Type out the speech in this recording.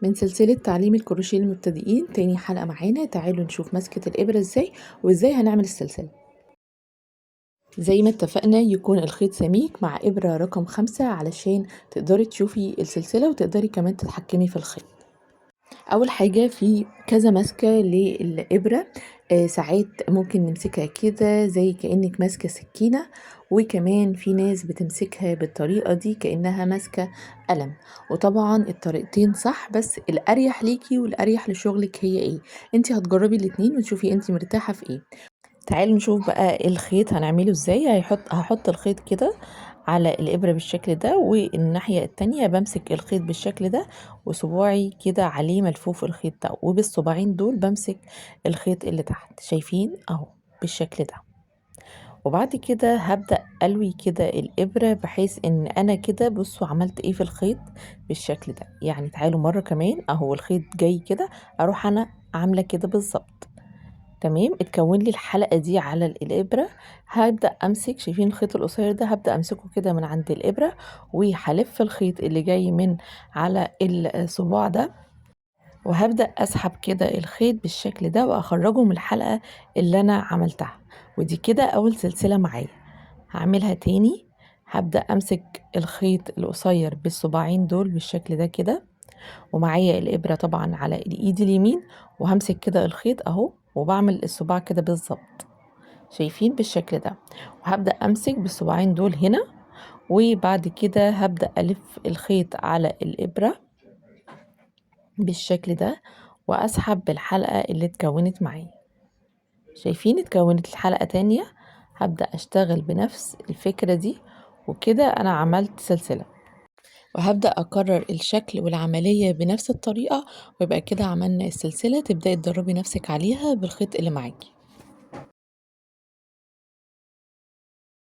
من سلسلة تعليم الكروشيه للمبتدئين تاني حلقة معانا. تعالوا نشوف مسكة الإبرة ازاي وازاي هنعمل السلسلة. زي ما اتفقنا يكون الخيط سميك مع إبرة رقم 5 علشان تقدري تشوفي السلسلة وتقدري كمان تتحكمي في الخيط. أول حاجة في كذا ماسكة للإبرة. ساعات ممكن نمسكها كده زي كأنك ماسكة سكينة، وكمان في ناس بتمسكها بالطريقة دي كأنها ماسكة قلم. وطبعا الطريقتين صح، بس الأريح ليكي والأريح لشغلك هي ايه؟ انتي هتجربي الاتنين وتشوفي انتي مرتاحة في ايه. تعالوا نشوف بقى الخيط هنعمله ازاي. هحط الخيط كده على الإبرة بالشكل ده، والناحية التانية بمسك الخيط بالشكل ده وصباعي كده عليه ملفوف الخيط ده، وبالصباعين دول بمسك الخيط اللي تحت، شايفين اهو بالشكل ده. وبعد كده هبدأ ألوي كده الإبرة بحيث ان انا كده بصوا عملت ايه في الخيط بالشكل ده. يعني تعالوا مرة كمان اهو الخيط جاي كده، اروح انا عاملة كده بالظبط. تمام، اتكون لي الحلقة دي على الإبرة. هبدأ أمسك، شايفين الخيط القصير ده، هبدأ أمسكه كده من عند الإبرة وهلف الخيط اللي جاي من على الصباع ده، وهبدأ أسحب كده الخيط بالشكل ده وأخرجه من الحلقة اللي أنا عملتها. ودي كده أول سلسلة معايا. هعملها تاني. هبدأ أمسك الخيط القصير بالصباعين دول بالشكل ده كده، ومعايا الإبرة طبعا على الإيد اليمين، وهمسك كده الخيط أهو وبعمل الصباع كده بالظبط، شايفين بالشكل ده. وهبدأ أمسك بالصباعين دول هنا، وبعد كده هبدأ ألف الخيط على الإبرة بالشكل ده وأسحب بالحلقة اللي اتكونت معايا. شايفين اتكونت الحلقة تانية. هبدأ أشتغل بنفس الفكرة دي، وكده أنا عملت سلسلة، وهبدأ أكرر الشكل والعملية بنفس الطريقة، ويبقى كده عملنا السلسلة. تبدأي تدربي نفسك عليها بالخيط اللي معاكي.